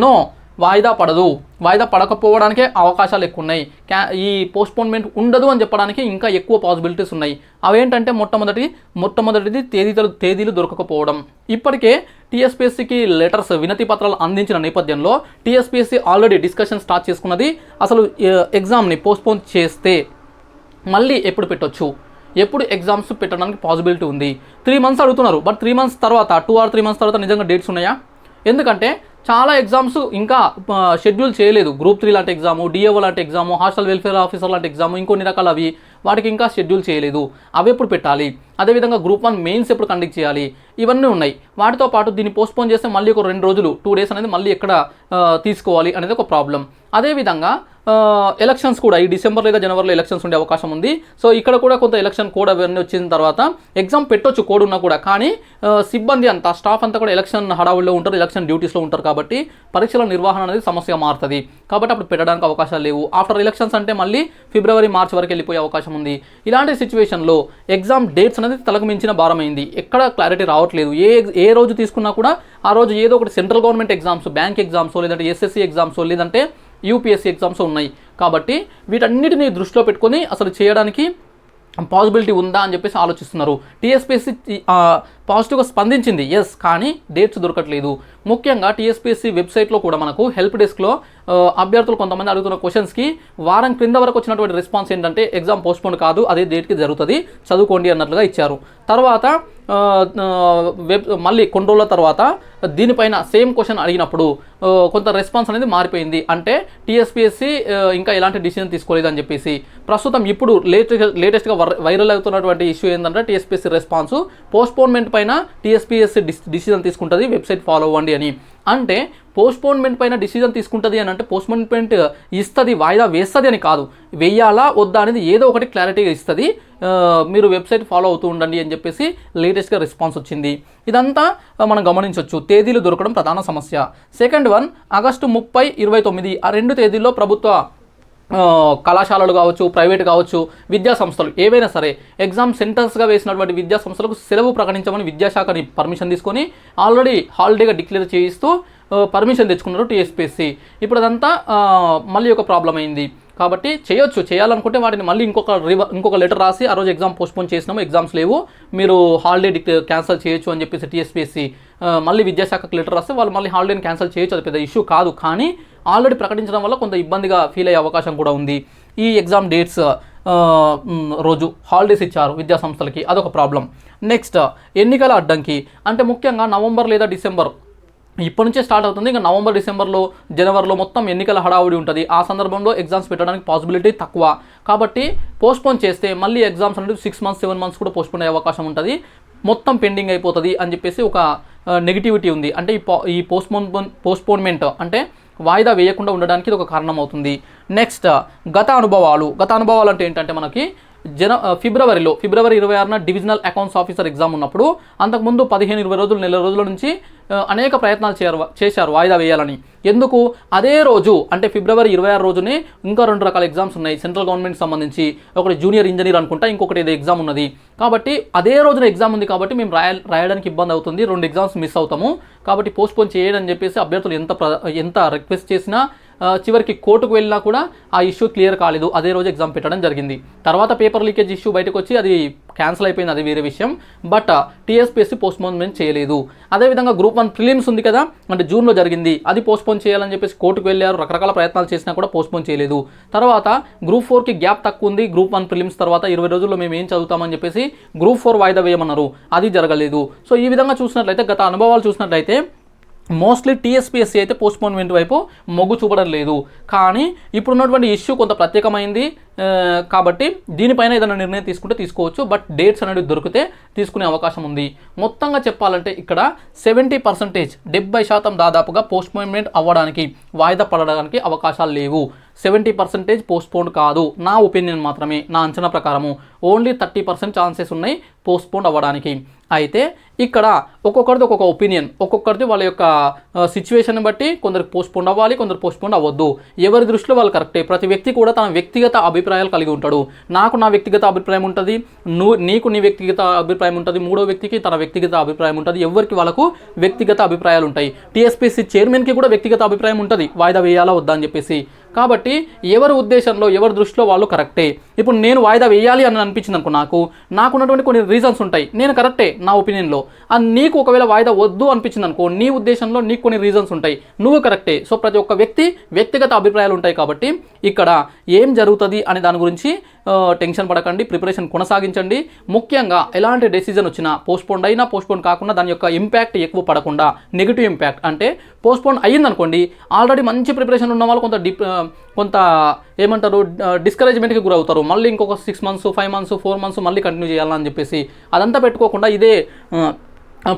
నో, వాయిదా పడదు, వాయిదా పడకపోవడానికే అవకాశాలు ఎక్కువ ఉన్నాయి, ఈ పోస్ట్పోన్మెంట్ ఉండదు అని చెప్పడానికి ఇంకా ఎక్కువ పాసిబిలిటీస్ ఉన్నాయి. అవేంటంటే మొట్టమొదటిది తేదీలు దొరకకపోవడం. ఇప్పటికే టీఎస్పీఎస్సీకి లెటర్స్ వినతి పత్రాలు అందించిన నేపథ్యంలో టీఎస్పీఎస్సీ ఆల్రెడీ డిస్కషన్ స్టార్ట్ చేసుకున్నది. అసలు ఎగ్జామ్ని పోస్ట్పోన్ చేస్తే మళ్ళీ ఎప్పుడు పెట్టొచ్చు, ఎప్పుడు ఎగ్జామ్స్ పెట్టడానికి పాసిబిలిటీ ఉంది. 3 months అడుగుతున్నారు, బట్ 3 months తర్వాత 2 or 3 months తర్వాత నిజంగా డేట్స్ ఉన్నాయా? ఎందుకంటే చాలా ఎగ్జామ్స్ ఇంకా షెడ్యూల్ చేయలేదు. గ్రూప్ 3 లాంటి ఎగ్జాము, డిఏఓ లాంటి ఎగ్జాము, హాస్టల్ వెల్ఫేర్ ఆఫీసర్ లాంటి ఎగ్జాము, ఇంకొన్ని రకాలు అవి వాటికి ఇంకా షెడ్యూల్ చేయలేదు, అవి ఎప్పుడు పెట్టాలి? అదేవిధంగా గ్రూప్ 1 మెయిన్స్ ఎప్పుడు కండక్ట్ చేయాలి? ఇవన్నీ ఉన్నాయి. వాటితో పాటు దీన్ని పోస్ట్పోన్ చేస్తే మళ్ళీ ఒక 2 రోజులు 2 days అనేది మళ్ళీ ఎక్కడ తీసుకోవాలి అనేది ఒక ప్రాబ్లం. అదేవిధంగా ఎలక్షన్స్ కూడా ఈ డిసెంబర్ లేదా జనవరిలో ఎలక్షన్స్ ఉండే అవకాశం ఉంది. సో ఇక్కడ కూడా కొంత ఎలక్షన్ కోడ్ అవన్నీ వచ్చిన తర్వాత ఎగ్జామ్ పెట్టొచ్చు, కోడ్ ఉన్నా కూడా, కానీ సిబ్బంది అంతా స్టాఫ్ అంతా కూడా ఎలక్షన్ హడావుల్లో ఉంటారు, ఎలక్షన్ డ్యూటీస్లో ఉంటారు. కాబట్టి పరీక్షల నిర్వహణ అనేది సమస్యగా మారుతుంది. కాబట్టి అప్పుడు పెట్టడానికి అవకాశాలు లేవు. ఆఫ్టర్ ఎలక్షన్స్ అంటే మళ్ళీ February, March వరకు వెళ్ళిపోయే అవకాశం ఉంది. ఇలాంటి సిచ్యువేషన్లో ఎగ్జామ్ డేట్స్ అనేది తలకు మించిన భారమైంది, ఎక్కడ క్లారిటీ రావట్లేదు. ఏ రోజు తీసుకున్నా కూడా ఆ రోజు ఏదో ఒకటి central government exams, bank exams, లేదంటే SSC ఎగ్జామ్స్, లేదంటే UPSC ఎగ్జామ్స్ ఉన్నాయి. కాబట్టి వీటన్నిటిని దృష్టిలో పెట్టుకొని అసలు చేయడానికి పాసిబిలిటీ ఉందా అని చెప్పేసి ఆలోచిస్తున్నారు. టీఎస్పీఎస్సీ పాజిటివ్గా స్పందించింది, ఎస్, కానీ డేట్స్ దొరకట్లేదు. ముఖ్యంగా టీఎస్పీఎస్సీ వెబ్సైట్లో కూడా మనకు హెల్ప్ డెస్క్లో అభ్యర్థులు కొంతమంది అడుగుతున్న క్వశ్చన్స్కి వారం క్రింద వరకు వచ్చినటువంటి రెస్పాన్స్ ఏంటంటే ఎగ్జామ్ పోస్ట్పోన్ కాదు, అదే డేట్కి జరుగుతుంది, చదువుకోండి అన్నట్లుగా ఇచ్చారు. తర్వాత మళ్ళీ కొన్ని రోజుల తర్వాత దీనిపైన సేమ్ క్వశ్చన్ అడిగినప్పుడు కొంత రెస్పాన్స్ అనేది అంటే టీఎస్పీఎస్సీ ఇంకా ఎలాంటి డిసిజన్ తీసుకోలేదని చెప్పేసి. ప్రస్తుతం ఇప్పుడు లేటెస్ట్గా వైరల్ అవుతున్నటువంటి ఇష్యూ ఏంటంటే టీఎస్పీఎస్సీ రెస్పాన్స్ పోస్ట్పోన్మెంట్ పైన టీఎస్పీఎస్సీ డిసిజన్ తీసుకుంటుంది, వెబ్సైట్ ఫాలో అవ్వండి అని. అంటే పోస్ట్పోన్మెంట్ పైన డిసిజన్ తీసుకుంటుంది అని అంటే పోస్ట్పోన్మెంట్ ఇస్తుంది, వాయిదా వేస్తుంది అని కాదు, వెయ్యాలా వద్దా అనేది ఏదో ఒకటి క్లారిటీగా ఇస్తుంది, మీరు వెబ్సైట్ ఫాలో అవుతూ ఉండండి అని చెప్పేసి లేటెస్ట్గా రెస్పాన్స్ వచ్చింది. ఇదంతా మనం గమనించవచ్చు. తేదీలు దొరకడం ప్రధాన సమస్య. సెకండ్ వన్, August 30, 29 ఆ 2 తేదీల్లో ప్రభుత్వ కళాశాలలు కావచ్చు, ప్రైవేట్ కావచ్చు, విద్యా సంస్థలు ఏవైనా సరే ఎగ్జామ్ సెంటర్స్గా వేసినటువంటి విద్యా సంస్థలకు సెలవు ప్రకటించమని విద్యాశాఖని పర్మిషన్ తీసుకొని ఆల్రెడీ హాలిడేగా డిక్లేర్ చేయిస్తూ పర్మిషన్ తెచ్చుకున్నారు టీఎస్పీఎస్సీ. ఇప్పుడు అదంతా మళ్ళీ ఒక ప్రాబ్లం అయింది. కాబట్టి చేయాలనుకుంటే వాటిని మళ్ళీ ఇంకొక లెటర్ రాసి ఆ రోజు ఎగ్జామ్ పోస్ట్పోన్ చేసినాము, ఎగ్జామ్స్ లేవు, మీరు హాలిడే క్యాన్సిల్ చేయొచ్చు అని చెప్పేసి టీఎస్పీఎస్సీ మళ్ళీ విద్యాశాఖకు లెటర్ రాస్తే వాళ్ళు మళ్ళీ హాలిడేని క్యాన్సిల్ చేయొచ్చు, అది పెద్ద ఇష్యూ కాదు. కానీ ఆల్రెడీ ప్రకటించడం వల్ల కొంత ఇబ్బందిగా ఫీల్ అయ్యే అవకాశం కూడా ఉంది. ఈ ఎగ్జామ్ డేట్స్ రోజు హాలిడేస్ ఇచ్చారు విద్యా సంస్థలకి, అదొక ప్రాబ్లం. నెక్స్ట్, ఎన్నికల అడ్డంకి అంటే ముఖ్యంగా నవంబర్ లేదా డిసెంబర్ ఇప్పటి నుంచే స్టార్ట్ అవుతుంది. ఇంకా నవంబర్, డిసెంబర్లో, జనవరిలో మొత్తం ఎన్నికల హడావుడి ఉంటుంది. ఆ సందర్భంలో ఎగ్జామ్స్ పెట్టడానికి పాసిబిలిటీ తక్కువ. కాబట్టి పోస్ట్పోన్ చేస్తే మళ్ళీ ఎగ్జామ్స్ అనేది 6 months 7 months కూడా పోస్ట్పోన్ అయ్యే అవకాశం ఉంటుంది. మొత్తం పెండింగ్ అయిపోతుంది అని చెప్పేసి ఒక నెగిటివిటీ ఉంది. అంటే ఈ పోస్ట్పోన్మెంట్ అంటే వాయిదా వేయకుండా ఉండడానికి ఇది ఒక కారణం అవుతుంది. నెక్స్ట్ గత అనుభవాలు అంటే ఏంటంటే మనకి ఫిబ్రవరి 26న డివిజనల్ అకౌంట్స్ ఆఫీసర్ ఎగ్జామ్ ఉన్నప్పుడు అంతకుముందు 15-20 రోజులు, నెల రోజుల నుంచి అనేక ప్రయత్నాలు చేశారు వాయిదా వేయాలని. ఎందుకు? అదే రోజు అంటే ఫిబ్రవరి 26 రోజునే ఇంకా 2 రకాల ఎగ్జామ్స్ ఉన్నాయి సెంట్రల్ గవర్నమెంట్ సంబంధించి. ఒకటి జూనియర్ ఇంజనీర్ అనుకుంటా, ఇంకొకటి ఏదో ఎగ్జామ్ ఉన్నది. కాబట్టి అదే రోజున ఎగ్జామ్ ఉంది కాబట్టి మేము రాయడానికి ఇబ్బంది అవుతుంది, 2 ఎగ్జామ్స్ మిస్ అవుతాము. కాబట్టి పోస్ట్పోన్ చేయడని చెప్పేసి అభ్యర్థులు ఎంత రిక్వెస్ట్ చేసినా చివరికి కోర్టుకు వెళ్ళినా కూడా ఆ ఇష్యూ క్లియర్ కాలేదు. అదే రోజు ఎగ్జామ్ పెట్టడం జరిగింది. తర్వాత పేపర్ లీకేజ్ ఇష్యూ బయటకు వచ్చి అది క్యాన్సిల్ అయిపోయింది, అది వేరే విషయం. బట్ టీఎస్పీఎస్సీ పోస్ట్పోన్మెంట్ చేయలేదు. అదేవిధంగా గ్రూప్ 1 ప్రిలిమ్స్ ఉంది కదా, అంటే జూన్లో జరిగింది, అది పోస్ట్పోన్ చేయాలని చెప్పేసి కోర్టుకు వెళ్ళారు. రకరకాల ప్రయత్నాలు చేసినా కూడా పోస్ట్పోన్ చేయలేదు. తర్వాత గ్రూప్ 4కి గ్యాప్ తక్కువ ఉంది. గ్రూప్ 1 ప్రిలిమ్స్ తర్వాత 20 రోజుల్లో మేము ఏం చదువుతామని చెప్పేసి గ్రూప్ 4 వాయిదా వేయమన్నారు, అది జరగలేదు. సో ఈ విధంగా చూసినట్లయితే, గత అనుభవాలు చూసినట్లయితే మోస్ట్లీ టీఎస్పీఎస్సీ అయితే పోస్ట్పోన్మెంట్ వైపు మొగ్గు చూపడం లేదు. కానీ ఇప్పుడున్నటువంటి ఇష్యూ కొంత ప్రత్యేకమైంది కాబట్టి దీనిపైన ఏదైనా నిర్ణయం తీసుకుంటే తీసుకోవచ్చు. బట్ డేట్స్ అనేవి దొరికితే తీసుకునే అవకాశం ఉంది. మొత్తంగా చెప్పాలంటే ఇక్కడ 70%, 70% దాదాపుగా పోస్ట్పోన్మెంట్ అవ్వడానికి, వాయిదా పడడానికి అవకాశాలు లేవు. 70% పోస్ట్పోన్ కాదు, నా ఒపీనియన్ మాత్రమే, నా అంచనా ప్రకారము. ఓన్లీ 30% ఛాన్సెస్ ఉన్నాయి పోస్ట్పోన్ అవ్వడానికి. అయితే ఇక్కడ ఒక్కొక్కరిది ఒక్కొక్క ఒపీనియన్, ఒక్కొక్కరిది వాళ్ళ యొక్క సిచ్యువేషన్ బట్టి కొందరికి పోస్ట్పోన్ అవ్వాలి, కొందరు పోస్ట్పోన్ అవ్వద్దు. ఎవరి దృష్టిలో వాళ్ళు కరెక్టే. ప్రతి వ్యక్తి కూడా తన వ్యక్తిగత అభిప్రాయాలు కలిగి ఉంటాడు. నాకు నా వ్యక్తిగత అభిప్రాయం ఉంటుంది, నీకు నీ వ్యక్తిగత అభిప్రాయం ఉంటుంది, మూడో వ్యక్తికి తన వ్యక్తిగత అభిప్రాయం ఉంటుంది. ఎవరికి వాళ్ళకు వ్యక్తిగత అభిప్రాయాలు ఉంటాయి. టీఎస్పీఎస్సీ చైర్మన్కి కూడా వ్యక్తిగత అభిప్రాయం ఉంటుంది, వాయిదా వేయాలా వద్దా అని చెప్పేసి. కాబట్టి ఎవరి ఉద్దేశంలో, ఎవరి దృష్టిలో వాళ్ళు కరెక్టే. ఇప్పుడు నేను వాయిదా వేయాలి అని అనిపించింది అనుకో, నాకున్నటువంటి కొన్ని రీజన్స్ ఉంటాయి, నేను కరెక్టే నా ఒపీనియన్లో. అది నీకు ఒకవేళ వాయిదా వద్దు అనిపించింది అనుకో, నీ ఉద్దేశంలో నీకు కొన్ని రీజన్స్ ఉంటాయి, నువ్వు కరెక్టే. సో ప్రతి ఒక్క వ్యక్తి వ్యక్తిగత అభిప్రాయాలు ఉంటాయి. కాబట్టి ఇక్కడ ఏం జరుగుతుంది అనే దాని గురించి టెన్షన్ పడకండి, ప్రిపరేషన్ కొనసాగించండి. ముఖ్యంగా ఎలాంటి డెసిజన్ వచ్చినా పోస్ట్పోన్ అయినా, పోస్ట్పోన్ కాకుండా దాని యొక్క ఇంపాక్ట్ ఎక్కువ పడకుండా, నెగిటివ్ ఇంపాక్ట్ అంటే పోస్ట్పోన్ అయ్యిందనుకోండి, ఆల్రెడీ మంచి ప్రిపరేషన్ ఉన్న వాళ్ళు కొంత ఏమంటారు డిస్కరేజ్మెంట్కి గురవుతారు. మళ్ళీ ఇంకొక 6 months 5 months 4 months మళ్ళీ కంటిన్యూ చేయాలని చెప్పేసి అదంతా పెట్టుకోకుండా ఇదే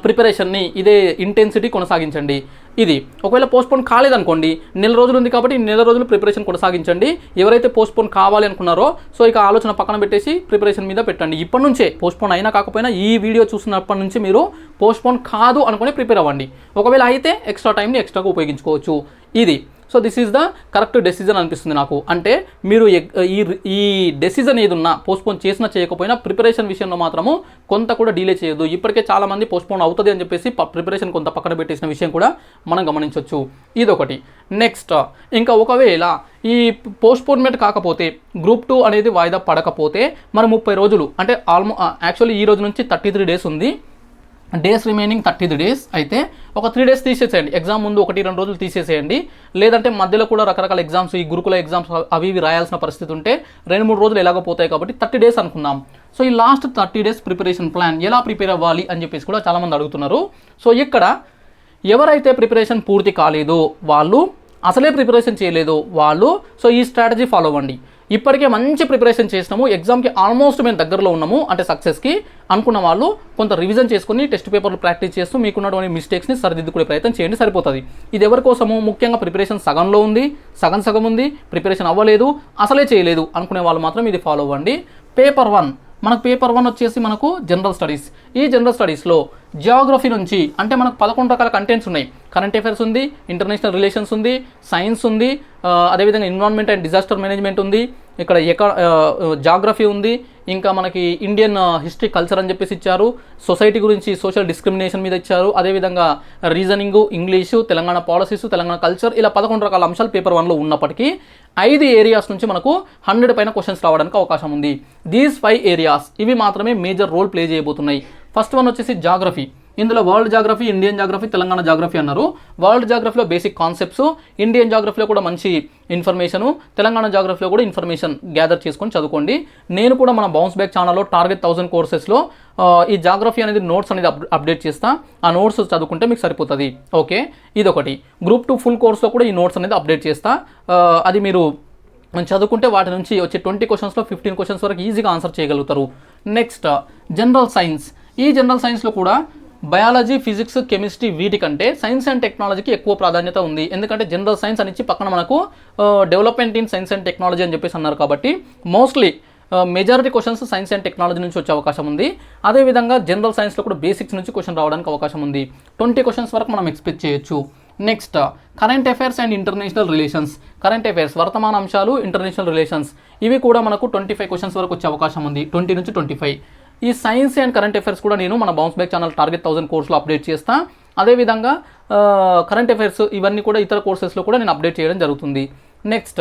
ప్రిపరేషన్ని, ఇదే ఇంటెన్సిటీ కొనసాగించండి. ఇది ఒకవేళ పోస్ట్పోన్ కాలేదనుకోండి, నెల రోజులు ఉంది కాబట్టి నెల రోజులు ప్రిపరేషన్ కొనసాగించండి. ఎవరైతే పోస్ట్పోన్ కావాలి అనుకున్నారో సో ఇక ఆలోచన పక్కన పెట్టేసి ప్రిపరేషన్ మీద పెట్టండి. ఇప్పటి నుంచే పోస్ట్పోన్ అయినా కాకపోయినా ఈ వీడియో చూసినప్పటి నుంచి మీరు పోస్ట్పోన్ కాదు అనుకుని ప్రిపేర్ అవ్వండి. ఒకవేళ అయితే ఎక్స్ట్రా టైంని ఎక్స్ట్రాగా ఉపయోగించుకోవచ్చు. ఇది so this is the correct decision అనిపిస్తుంది నాకు. అంటే మీరు ఈ డెసిజన్ ఏది ఉన్నా పోస్ట్పోన్ చేసినా చేయకపోయినా ప్రిపరేషన్ విషయంలో మాత్రము కొంత కూడా డిలే చేయొద్దు. ఇప్పటికే చాలామంది పోస్ట్పోన్ అవుతుంది అని చెప్పేసి ప్రిపరేషన్ కొంత పక్కన పెట్టేసిన విషయం కూడా మనం గమనించవచ్చు. ఇదొకటి. నెక్స్ట్ ఇంకా ఒకవేళ ఈ పోస్ట్పోన్మెంట్ కాకపోతే, గ్రూప్ 2 అనేది వాయిదా పడకపోతే మన 30 రోజులు అంటే యాక్చువల్లీ ఈ రోజు నుంచి 33 days ఉంది. Days remaining 33 days. అయితే ఒక 3 days తీసేసేయండి. ఎగ్జామ్ ముందు 1-2 రోజులు తీసేసేయండి. లేదంటే మధ్యలో కూడా రకరకాల ఎగ్జామ్స్, ఈ గురుకుల ఎగ్జామ్స్ అవి రాయాల్సిన పరిస్థితి ఉంటే 2-3 రోజులు ఎలాగపోతాయి కాబట్టి 30 days అనుకుందాం. సో ఈ లాస్ట్ 30 days ప్రిపరేషన్ ప్లాన్ ఎలా ప్రిపేర్ అవ్వాలి అని చెప్పేసి కూడా చాలామంది అడుగుతున్నారు. సో ఇక్కడ ఎవరైతే ప్రిపరేషన్ పూర్తి కాలేదో వాళ్ళు, అసలే ప్రిపరేషన్ చేయలేదో వాళ్ళు, సో ఈ స్ట్రాటజీ ఫాలో అవ్వండి. ఇప్పటికే మంచి ప్రిపరేషన్ చేసినాము, ఎగ్జామ్కి ఆల్మోస్ట్ మేము దగ్గరలో ఉన్నాము అంటే సక్సెస్కి అనుకున్న వాళ్ళు కొంత రివిజన్ చేసుకుని టెస్ట్ పేపర్లు ప్రాక్టీస్ చేస్తూ మీకున్నటువంటి మిస్టేక్స్ని సరిదిద్దుకునే ప్రయత్నం చేయండి, సరిపోతుంది. ఇది ఎవరి కోసము? ముఖ్యంగా ప్రిపరేషన్ సగంలో ఉంది, సగం ఉంది, ప్రిపరేషన్ అవ్వలేదు, అసలే చేయలేదు అనుకునే వాళ్ళు మాత్రం ఇది ఫాలో అవ్వండి. పేపర్ 1 వచ్చేసి మనకు జనరల్ స్టడీస్. ఈ జనరల్ స్టడీస్లో జియోగ్రఫీ నుంచి అంటే మనకు 11 రకాల కంటెంట్స్ ఉన్నాయి. కరెంట్ అఫైర్స్ ఉంది, ఇంటర్నేషనల్ రిలేషన్స్ ఉంది, సైన్స్ ఉంది, అదేవిధంగా ఎన్విరాన్మెంట్ అండ్ డిజాస్టర్ మేనేజ్మెంట్ ఉంది, ఇక్కడ జాగ్రఫీ ఉంది, ఇంకా మనకి ఇండియన్ హిస్టరీ కల్చర్ అని చెప్పేసి ఇచ్చారు, సొసైటీ గురించి సోషల్ డిస్క్రిమినేషన్ మీద ఇచ్చారు, అదేవిధంగా reasoning, English, Telangana policies, Telangana culture, ఇలా 11 రకాల అంశాలు పేపర్ 1లో ఉన్నప్పటికీ 5 ఏరియాస్ నుంచి మనకు 100 పైన క్వశ్చన్స్ రావడానికి అవకాశం ఉంది. దీస్ 5 ఏరియాస్ ఇవి మాత్రమే మేజర్ రోల్ ప్లే చేయబోతున్నాయి. ఫస్ట్ వన్ వచ్చేసి జాగ్రఫీ. ఇందులో world geography, Indian geography, Telangana geography అన్నారు. వరల్డ్ జాగ్రఫీలో బేసిక్ కాన్సెప్ట్స్, ఇండియన్ జాగ్రఫీలో కూడా మంచి ఇన్ఫర్మేషను, తెలంగాణ జాగ్రఫీలో కూడా ఇన్ఫర్మేషన్ గ్యాదర్ చేసుకొని చదువుకోండి. నేను కూడా మన బౌన్స్ బ్యాక్ ఛానల్లో టార్గెట్ 1000 కోర్సెస్లో ఈ జాగ్రఫీ అనేది నోట్స్ అనేది అప్డేట్ చేస్తా. ఆ నోట్స్ చదువుకుంటే మీకు సరిపోతుంది. ఓకే, ఇదొకటి. గ్రూప్ 2 ఫుల్ కోర్స్లో కూడా ఈ నోట్స్ అనేది అప్డేట్ చేస్తా. అది మీరు చదువుకుంటే వాటి నుంచి వచ్చే 20 క్వశ్చన్స్లో 15 క్వశ్చన్స్ వరకు ఈజీగా ఆన్సర్ చేయగలుగుతారు. Next general science. ఈ జనరల్ సైన్స్లో కూడా బయాలజీ, ఫిజిక్స్, కెమిస్ట్రీ వీటికంటే సైన్స్ అండ్ టెక్నాలజీకి ఎక్కువ ప్రాధాన్యత ఉంది. ఎందుకంటే జనరల్ సైన్స్ అని ఇచ్చి పక్కన మనకు development in science and technology అని చెప్పేసి అన్నారు. కాబట్టి mostly majority questions science and technology నుంచి వచ్చే అవకాశం ఉంది. అదేవిధంగా జనరల్ సైన్స్లో కూడా బేసిక్స్ నుంచి క్వశ్చన్ రావడానికి అవకాశం ఉంది. 20 క్వశ్చన్స్ వరకు మనం ఎక్స్పెక్ట్ చేయొచ్చు. Next current affairs and international relations. Current affairs వర్తమాన అంశాలు, ఇంటర్నేషనల్ రిలేషన్స్ ఇవి కూడా మనకు 25 క్వశ్చన్స్ వరకు వచ్చే అవకాశం ఉంది. 20 నుంచి 25. ఈ సైన్స్ అండ్ కరెంట్ అఫైర్స్ కూడా నేను మన బౌన్స్ బ్యాక్ ఛానల్ టార్గెట్ 1000 కోర్సులో అప్డేట్ చేస్తా. అదేవిధంగా కరెంట్ అఫైర్స్ ఇవన్నీ కూడా ఇతర కోర్సెస్లో కూడా నేను అప్డేట్ చేయడం జరుగుతుంది. Next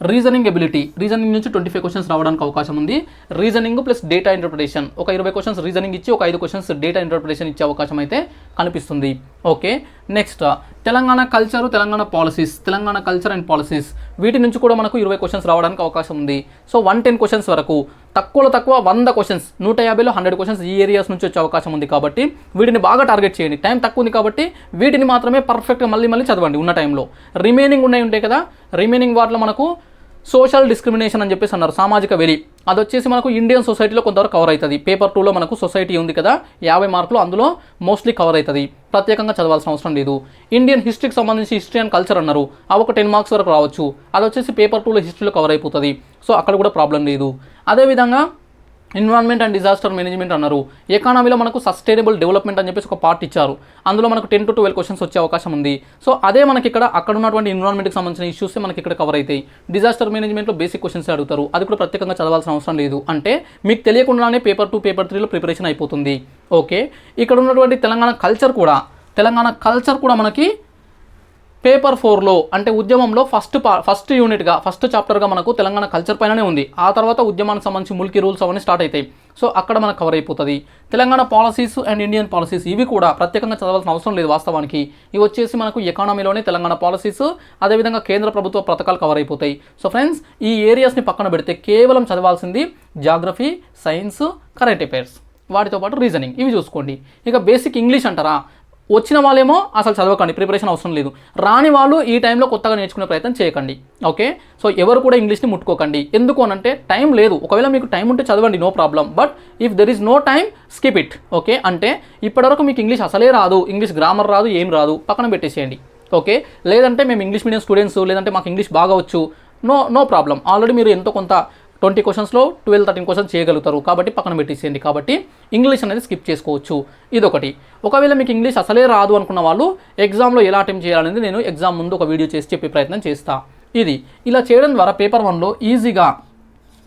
reasoning ability. రీజనింగ్ నుంచి 25 క్వశ్చన్స్ రావడానికి అవకాశం ఉంది. Reasoning plus data interpretation. ఒక 20 క్వశ్చన్స్ రీజనింగ్ ఇచ్చి ఒక 5 క్వశ్చన్స్ డేటా ఇంటర్ప్రిటేషన్ ఇచ్చే అవకాశం అయితే కనిపిస్తుంది. Okay, next Telangana culture, Telangana policies. Telangana culture and policies వీటి నుంచి కూడా మనకు 20 క్వశ్చన్స్ రావడానికి అవకాశం ఉంది. సో 110 క్వశ్చన్స్ వరకు, తక్కువలో తక్కువ 100 క్వశ్చన్స్, 150లో 100 క్వశ్చన్స్ ఈ ఏరియాస్ నుంచి వచ్చే అవకాశం ఉంది. కాబట్టి వీటిని బాగా టార్గెట్ చేయండి. టైం తక్కువ ఉంది కాబట్టి వీటిని మాత్రమే పర్ఫెక్ట్గా మళ్ళీ చదవండి ఉన్న టైంలో. రిమైనింగ్ ఉంటాయి కదా, రిమైనింగ్ వాటిలో మనకు సోషల్ డిస్క్రిమినేషన్ అని చెప్పేసి అన్నారు, సామాజిక వెలి. అది వచ్చేసి మనకు ఇండియన్ సొసైటీలో కొంతవరకు కవర్ అవుతుంది. పేపర్ 2లో మనకు సొసైటీ ఉంది కదా, 50 మార్కులు అందులో మోస్ట్లీ కవర్ అవుతుంది, ప్రత్యేకంగా చదవాల్సిన అవసరం లేదు. ఇండియన్ హిస్టరీకి సంబంధించి హిస్టరీ అండ్ కల్చర్ అన్నారు, అవి ఒక 10 మార్క్స్ వరకు రావచ్చు. అది వచ్చేసి పేపర్ 2లో హిస్టరీలో కవర్ అయిపోతుంది. సో అక్కడ కూడా ప్రాబ్లం లేదు. అదేవిధంగా ఎన్విరాన్మెంట్ అండ్ డిజాస్టర్ మేనేజ్మెంట్ అన్నారు. ఎకానమీలో మనకు సస్టైనబుల్ డెవలప్మెంట్ అని చెప్పేసి ఒక పార్ట్ ఇచ్చారు. అందులో మనకు 10 to 12 క్వశ్చన్స్ వచ్చే అవకాశం ఉంది. సో అదే మనకి ఇక్కడ అక్కడ ఉన్నటువంటి ఎన్విరాన్మెంట్కి సంబంధించిన ఇష్యూస్ మనకి ఇక్కడ కవర్ అవుతాయి. డిజాస్టర్ మేనేజ్మెంట్లో బేసిక్ క్వశ్చన్స్ అడుగుతారు, అది కూడా ప్రత్యేకంగా చదవాల్సిన అవసరం లేదు. అంటే మీకు తెలియకుండానే పేపర్ 2, పేపర్ 3లో ప్రిపరేషన్ అయిపోతుంది. ఓకే, ఇక్కడ ఉన్నటువంటి తెలంగాణ కల్చర్ కూడా మనకి పేపర్ 4లో అంటే ఉద్యమంలో ఫస్ట్ యూనిట్గా ఫస్ట్ చాప్టర్గా మనకు తెలంగాణ కల్చర్ పైననే ఉంది. ఆ తర్వాత ఉద్యమానికి సంబంధించి ముల్కీ రూల్స్ అవన్నీ స్టార్ట్ అవుతాయి. సో అక్కడ మనకు కవర్ అయిపోతుంది. Telangana policies and Indian policies ఇవి కూడా ప్రత్యేకంగా చదవాల్సిన అవసరం లేదు వాస్తవానికి. ఇవి వచ్చేసి మనకు ఎకానమీలోనే తెలంగాణ పాలసీస్, అదేవిధంగా కేంద్ర ప్రభుత్వ పథకాలు కవర్ అయిపోతాయి. సో ఫ్రెండ్స్, ఈ ఏరియాస్ని పక్కన పెడితే కేవలం చదవాల్సింది జాగ్రఫీ, సైన్స్, కరెంట్ అఫైర్స్, వాటితో పాటు రీజనింగ్ ఇవి చూసుకోండి. ఇక బేసిక్ ఇంగ్లీష్ అంటారా, వచ్చిన వాళ్ళేమో అసలు చదవకండి, ప్రిపరేషన్ అవసరం లేదు. రాని వాళ్ళు ఈ టైంలో కొత్తగా నేర్చుకునే ప్రయత్నం చేయకండి. ఓకే, సో ఎవరు కూడా ఇంగ్లీష్ని ముట్టుకోకండి. ఎందుకు అనంటే టైం లేదు. ఒకవేళ మీకు టైం ఉంటే చదవండి, no problem. But if there is no time, skip it. Okay, అంటే ఇప్పటివరకు మీకు ఇంగ్లీష్ అసలే రాదు, ఇంగ్లీష్ గ్రామర్ రాదు, ఏం రాదు, పక్కన పెట్టేసేయండి. ఓకే, లేదంటే మేము ఇంగ్లీష్ మీడియం స్టూడెంట్స్, లేదంటే మాకు ఇంగ్లీష్ బాగా వచ్చు, నో ప్రాబ్లం. ఆల్రెడీ మీరు ఎంతో కొంత 20 క్వశ్చన్స్లో 12-13 క్వశ్చన్స్ చేయగలుగుతారు, కాబట్టి పక్కన పెట్టేసేయండి. కాబట్టి ఇంగ్లీష్ అనేది స్కిప్ చేసుకోవచ్చు. ఇదొకటి. ఒకవేళ మీకు ఇంగ్లీష్ అసలే రాదు అనుకున్న వాళ్ళు ఎగ్జామ్లో ఎలా అటెంప్ట్ చేయాలనేది నేను ఎగ్జామ్ ముందు ఒక వీడియో చేసి చెప్పే ప్రయత్నం చేస్తా. ఇలా చేయడం ద్వారా పేపర్ 1లో ఈజీగా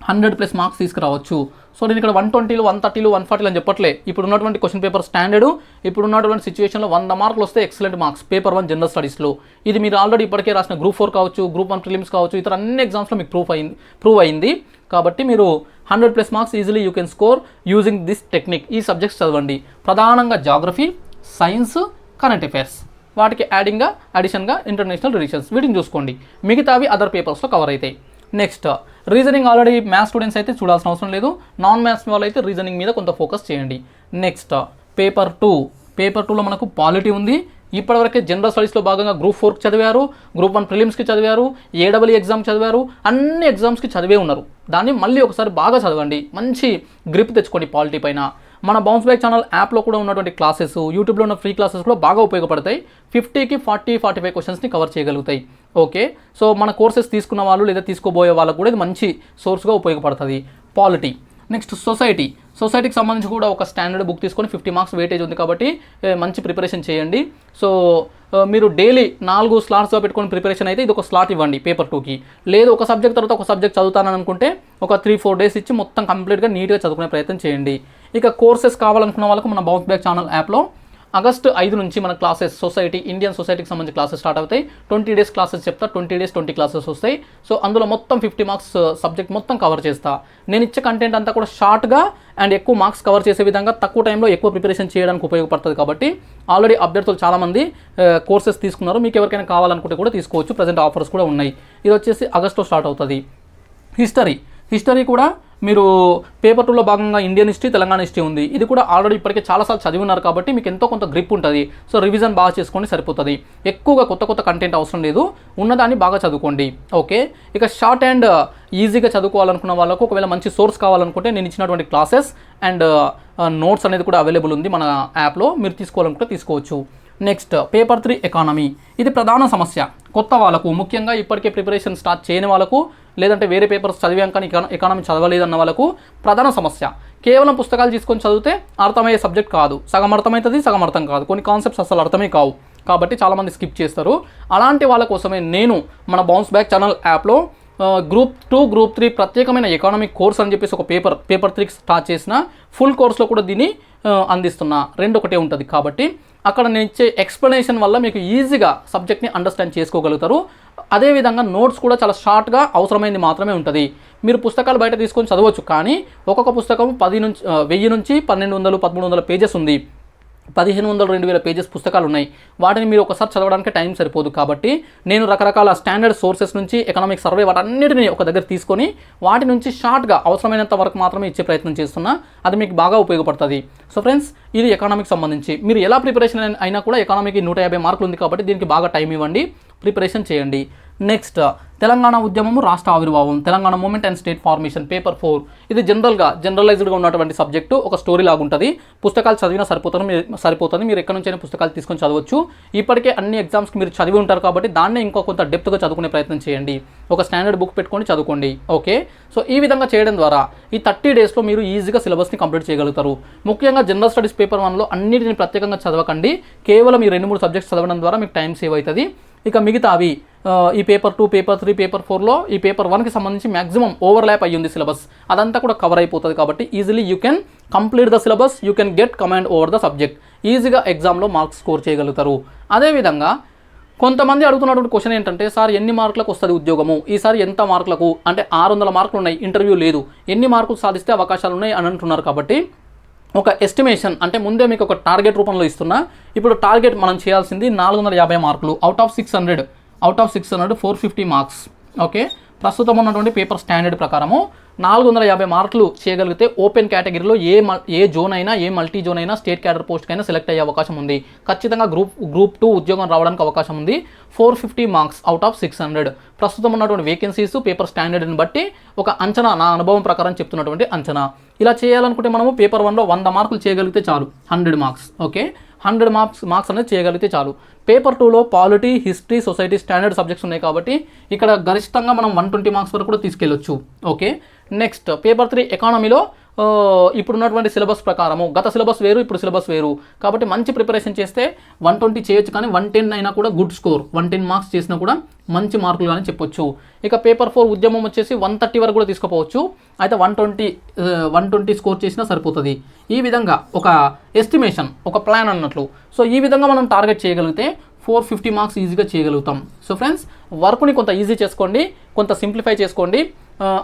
100+ మార్క్స్ తీసుకురావచ్చు. సో నేను ఇక్కడ 120, 130, 140 అని చెప్పట్లే. ఇప్పుడు ఉన్నటువంటి క్వశ్చన్ పేపర్ స్టాండర్డ్, ఇప్పుడు ఉన్నటువంటి సిచ్యువేషన్లో 100 మార్కులు వస్తే ఎక్సలెంట్ మార్క్స్ పేపర్ 1 జనరల్ స్టడీస్లో. ఇది మీరు ఆల్రెడీ ఇప్పటికే రాసిన గ్రూప్ 4 కావచ్చు, గ్రూప్ 1 ప్రిలిమ్స్ కావచ్చు, ఇతర అన్ని ఎగ్జామ్స్లో మీకు ప్రూవ్ అయింది. కాబట్టి మీరు 100+ marks easily you can score using this technique. ఈ సబ్జెక్ట్స్ చదవండి, ప్రధానంగా జాగ్రఫీ, సైన్స్, కరెంట్ అఫైర్స్, వాటికి అడిషన్గా ఇంటర్నేషనల్ రిలేషన్స్, వీటిని చూసుకోండి. మిగతావి అదర్ పేపర్స్లో కవర్ అవుతాయి. Next reasoning already maths students అయితే చూడాల్సిన అవసరం లేదు. నాన్ మ్యాథ్స్ వాళ్ళు అయితే రీజనింగ్ మీద కొంత ఫోకస్ చేయండి. నెక్స్ట్ పేపర్ 2లో మనకు పాలిటీ ఉంది. ఇప్పటివరకే జనరల్ స్టడీస్లో భాగంగా గ్రూప్ 4కి చదివారు, గ్రూప్ 1 ప్రిలిమ్స్కి చదివారు, AEE ఎగ్జామ్కి చదివారు, అన్ని ఎగ్జామ్స్కి చదివే ఉన్నారు. దాన్ని మళ్ళీ ఒకసారి బాగా చదవండి, మంచి గ్రిప్ తెచ్చుకోండి పాలిటీ పైన. మన బౌన్స్ బ్యాక్ ఛానల్ యాప్లో కూడా ఉన్నటువంటి క్లాసెస్, యూట్యూబ్లో ఉన్న ఫ్రీ క్లాసెస్ కూడా బాగా ఉపయోగపడతాయి. 50కి 40-45 క్వశ్చన్స్ని కవర్ చేయగలుగుతాయి. ఓకే, సో మన కోర్సెస్ తీసుకున్న వాళ్ళు లేదా తీసుకోబోయే వాళ్ళకు కూడా ఇది మంచి సోర్స్గా ఉపయోగపడుతుంది పాలిటీ. నెక్స్ట్ సొసైటీకి సంబంధించి కూడా ఒక స్టాండర్డ్ బుక్ తీసుకొని 50 మార్క్స్ వెయిటేజ్ ఉంది కాబట్టి మంచి ప్రిపరేషన్ చేయండి. సో మీరు డైలీ 4 స్లాట్స్గా పెట్టుకొని ప్రిపరేషన్ అయితే ఇది ఒక స్లాట్ ఇవ్వండి పేపర్ 2కి. లేదు ఒక సబ్జెక్ట్ తర్వాత ఒక సబ్జెక్ట్ చదువుతానని అనుకుంటే ఒక 3-4 డేస్ ఇచ్చి మొత్తం కంప్లీట్గా నీట్గా చదువుకునే ప్రయత్నం చేయండి. ఇక కోర్సెస్ కావాలనుకున్న వాళ్ళకు మన బౌన్స్ బ్యాక్ ఛానల్ యాప్లో ఆగస్టు 5 నుంచి మన క్లాసెస్ సొసైటీ ఇండియన్ సొసైటీకి సంబంధించి క్లాసెస్ స్టార్ట్ అవుతాయి. 20 డేస్ క్లాసెస్ చెప్తా, 20 డేస్ 20 క్లాసెస్ వస్తాయి. సో అందులో మొత్తం 50 మార్క్స్ సబ్జెక్ట్ మొత్తం కవర్ చేస్తా. నేను ఇచ్చే కంటెంట్ అంతా కూడా షార్ట్గా అండ్ ఎక్కువ మార్క్స్ కవర్ చేసే విధంగా తక్కువ టైంలో ఎక్కువ ప్రిపరేషన్ చేయడానికి ఉపయోగపడుతుంది. కాబట్టి ఆల్రెడీ అభ్యర్థులు చాలామంది కోర్సెస్ తీసుకున్నారు. మీకు ఎవరికైనా కావాలనుకుంటే కూడా తీసుకోవచ్చు. ప్రజెంట్ ఆఫర్స్ కూడా ఉన్నాయి. ఇది వచ్చేసి ఆగస్టులో స్టార్ట్ అవుతుంది. హిస్టరీ కూడా మీరు పేపర్ 2లో భాగంగా ఇండియన్ హిస్టరీ, తెలంగాణ హిస్టరీ ఉంది. ఇది కూడా ఆల్రెడీ ఇప్పటికే చాలాసార్లు చదివి ఉన్నారు కాబట్టి మీకు ఎంతో కొంత గ్రిప్ ఉంటుంది. సో రివిజన్ బాగా చేసుకొని సరిపోతుంది. ఎక్కువగా కొత్త కంటెంట్ అవసరం లేదు, ఉన్నదాన్ని బాగా చదువుకోండి. ఓకే, ఇక షార్ట్ అండ్ ఈజీగా చదువుకోవాలనుకున్న వాళ్ళకు ఒకవేళ మంచి సోర్స్ కావాలనుకుంటే నేను ఇచ్చినటువంటి క్లాసెస్ అండ్ నోట్స్ అనేది కూడా అవైలబుల్ ఉంది మన యాప్లో. మీరు తీసుకోవాలనుకుంటే తీసుకోవచ్చు. Next paper 3 economy. ఇది ప్రధాన సమస్య కొత్త వాళ్ళకు, ముఖ్యంగా ఇప్పటికే ప్రిపరేషన్ స్టార్ట్ చేయని వాళ్ళకు, లేదంటే వేరే పేపర్స్ చదివాం కానీ ఎకానమీ చదవలేదన్న వాళ్ళకు ప్రధాన సమస్య. కేవలం పుస్తకాలు తీసుకొని చదివితే అర్థమయ్యే సబ్జెక్ట్ కాదు. సగం అర్థమవుతుంది, సగం అర్థం కాదు. కొన్ని కాన్సెప్ట్స్ అసలు అర్థమే కావు. కాబట్టి చాలామంది స్కిప్ చేస్తారు. అలాంటి వాళ్ళ కోసమే నేను మన బౌన్స్ బ్యాక్ ఛానల్ యాప్లో గ్రూప్ 2, గ్రూప్ 3 ప్రత్యేకమైన ఎకానమిక్ కోర్స్ అని చెప్పేసి ఒక పేపర్ 3 స్టార్ట్ చేసిన. ఫుల్ కోర్స్లో కూడా దీన్ని అందిస్తున్నా. రెండు ఒకటే ఉంటుంది. కాబట్టి అక్కడ నేను ఇచ్చే ఎక్స్ప్లెనేషన్ వల్ల మీకు ఈజీగా సబ్జెక్ట్ని అండర్స్టాండ్ చేసుకోగలుగుతారు. అదేవిధంగా నోట్స్ కూడా చాలా షార్ట్గా అవసరమైంది మాత్రమే ఉంటుంది. మీరు పుస్తకాలు బయట తీసుకొని చదవచ్చు, కానీ ఒక్కొక్క పుస్తకం 1000 నుంచి 1200, 1300 పేజెస్ ఉంది. 1500, 2000 పేజెస్ పుస్తకాలు ఉన్నాయి. వాటిని మీరు ఒకసారి చదవడానికి టైం సరిపోదు. కాబట్టి నేను రకరకాల స్టాండర్డ్ సోర్సెస్ నుంచి ఎకనామిక్ సర్వే వాటన్నిటిని ఒక దగ్గర తీసుకొని వాటి నుంచి షార్ట్గా అవసరమైనంత వరకు మాత్రమే ఇచ్చే ప్రయత్నం చేస్తున్నా. అది మీకు బాగా ఉపయోగపడుతుంది. సో ఫ్రెండ్స్, ఇది ఎకనామిక్ సంబంధించి మీరు ఎలా ప్రిపరేషన్ అయినా కూడా ఎకనామిక్కి 150 మార్కులు ఉంది కాబట్టి దీనికి బాగా టైం ఇవ్వండి, ప్రిపరేషన్ చేయండి. నెక్స్ట్ తెలంగాణ ఉద్యమము, రాష్ట్ర ఆవిర్భావం, Telangana movement and state formation, paper 4. ఇది జనరలైజ్డ్గా ఉన్నటువంటి సబ్జెక్టు. ఒక స్టోరీ లాగా ఉంటుంది. పుస్తకాలు చదివినా సరిపోతుంది. మీరు ఎక్కడి నుంచైనా పుస్తకాలు తీసుకొని చదవచ్చు. ఇప్పటికే అన్ని ఎగ్జామ్స్కి మీరు చదివి ఉంటారు కాబట్టి దాన్నే ఇంకో కొంత డెప్త్గా చదువుకునే ప్రయత్నం చేయండి. ఒక స్టాండర్డ్ బుక్ పెట్టుకొని చదువుకోండి. ఓకే, సో ఈ విధంగా చేయడం ద్వారా ఈ 30 డేస్లో మీరు ఈజీగా సిలబస్ని కంప్లీట్ చేయగలుగుతారు. ముఖ్యంగా జనరల్ స్టడీస్ పేపర్ 1లో అన్నిటిని ప్రత్యేకంగా చదవకండి. కేవలం ఈ 2-3 సబ్జెక్ట్స్ చదవడం ద్వారా మీకు టైం సేవ్ అవుతుంది. ఇక మిగతా అవి ఈ పేపర్ 2, పేపర్ 3, పేపర్ 4లో ఈ పేపర్ 1కి సంబంధించి మ్యాక్సిమం ఓవర్లాప్ అయ్యింది సిలబస్. అదంతా కూడా కవర్ అయిపోతుంది. కాబట్టి easily you can complete the syllabus, you can get command over the subject. ఈజీగా ఎగ్జామ్లో మార్క్స్ స్కోర్ చేయగలుగుతారు. అదేవిధంగా కొంతమంది అడుగుతున్నటువంటి క్వశ్చన్ ఏంటంటే, సార్ ఎన్ని మార్కులకు వస్తుంది ఉద్యోగము, ఈసారి ఎంత మార్కులకు అంటే 600 మార్కులు ఉన్నాయి, ఇంటర్వ్యూ లేదు, ఎన్ని మార్కులు సాధిస్తే అవకాశాలు ఉన్నాయి అని అంటున్నారు. కాబట్టి ఒక ఎస్టిమేషన్ అంటే ముందే మీకు ఒక టార్గెట్ రూపంలో ఇస్తున్నా. ఇప్పుడు టార్గెట్ మనం చేయాల్సింది 450 మార్కులు. Out of 600 450 marks. ఓకే, ప్రస్తుతం ఉన్నటువంటి పేపర్ స్టాండర్డ్ ప్రకారము 450 మార్కులు చేయగలిగితే ఓపెన్ కేటగిరీలో ఏ జోన్ అయినా, ఏ మల్టీ జోన్ అయినా, స్టేట్ క్యాడర్ పోస్ట్కైనా సెలెక్ట్ అయ్యే అవకాశం ఉంది. ఖచ్చితంగా గ్రూప్ 2 ఉద్యోగం రావడానికి అవకాశం ఉంది. 450 మార్క్స్ అవుట్ ఆఫ్ 600. ప్రస్తుతం ఉన్నటువంటి వేకెన్సీస్ పేపర్ స్టాండర్డ్ని బట్టి ఒక అంచనా, నా అనుభవం ప్రకారం చెప్తున్నటువంటి అంచనా. ఇలా చేయాలనుకుంటే మనము పేపర్ 1లో 100 మార్కులు చేయగలిగితే చాలు, 100 మార్క్స్. ఓకే, 100 మార్క్స్ అనేది చేయగలిగితే చాలు. పేపర్ 2లో polity, history, society standard subjects ఉన్నాయి కాబట్టి ఇక్కడ గరిష్టంగా మనం 120 మార్క్స్ వరకు కూడా తీసుకెళ్ళొచ్చు. ఓకే, నెక్స్ట్ పేపర్ 3 ఎకానమీలో ఇప్పుడున్నటువంటి సిలబస్ ప్రకారము గత సిలబస్ వేరు, ఇప్పుడు సిలబస్ వేరు. కాబట్టి మంచి ప్రిపరేషన్ చేస్తే 120 చేయొచ్చు, కానీ 110 అయినా కూడా గుడ్ స్కోర్. 110 మార్క్స్ చేసినా కూడా మంచి మార్కులు కానీ చెప్పొచ్చు. ఇక పేపర్ 4 ఉద్యమం వచ్చేసి 130 వరకు కూడా తీసుకోపోవచ్చు. అయితే 120 స్కోర్ చేసినా సరిపోతుంది. ఈ విధంగా ఒక ఎస్టిమేషన్, ఒక ప్లాన్ అన్నట్లు. సో ఈ విధంగా మనం టార్గెట్ చేయగలిగితే 450 మార్క్స్ ఈజీగా చేయగలుగుతాం. సో ఫ్రెండ్స్, వర్క్ని కొంత ఈజీ చేసుకోండి, కొంత సింప్లిఫై చేసుకోండి.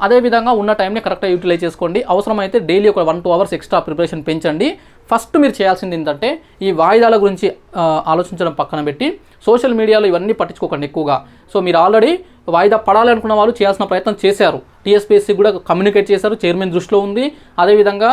అదేవిధంగా ఉన్న టైంని కరెక్ట్గా యూటిలైజ్ చేసుకోండి. అవసరమైతే డైలీ ఒక 1-2 అవర్స్ ఎక్స్ట్రా ప్రిపరేషన్ పెంచండి. ఫస్ట్ మీరు చేయాల్సింది ఏంటంటే ఈ వాయిదాల గురించి ఆలోచించడం పక్కన పెట్టి సోషల్ మీడియాలో ఇవన్నీ పట్టించుకోకండి ఎక్కువగా. సో మీరు ఆల్రెడీ వాయిదా పడాలి అనుకున్న వాళ్ళు చేయాల్సిన ప్రయత్నం చేశారు. టీఎస్పీఎస్సీ కూడా కమ్యూనికేట్ చేశారు, చైర్మన్ దృష్టిలో ఉంది. అదేవిధంగా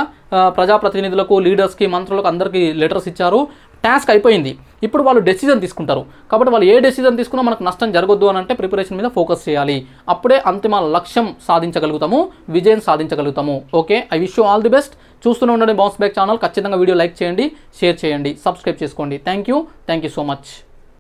ప్రజాప్రతినిధులకు, లీడర్స్కి, మంత్రులకు అందరికీ లెటర్స్ ఇచ్చారు. టాస్క్ అయిపోయింది. ఇప్పుడు వాళ్ళు డెసిజన్ తీసుకుంటారు. కాబట్టి వాళ్ళు ఏ డెసిజన్ తీసుకున్నా మనకు నష్టం జరగొద్దు అని అంటే ప్రిపరేషన్ మీద ఫోకస్ చేయాలి. అప్పుడే అంతిమ లక్ష్యం సాధించగలుగుతాము, విజయం సాధించగలుగుతాము. Okay, I wish you all the best. చూస్తూనే ఉండండి బౌన్స్ బ్యాక్ ఛానల్. ఖచ్చితంగా వీడియో లైక్ చేయండి, షేర్ చేయండి, సబ్స్క్రైబ్ చేసుకోండి. Thank you so much.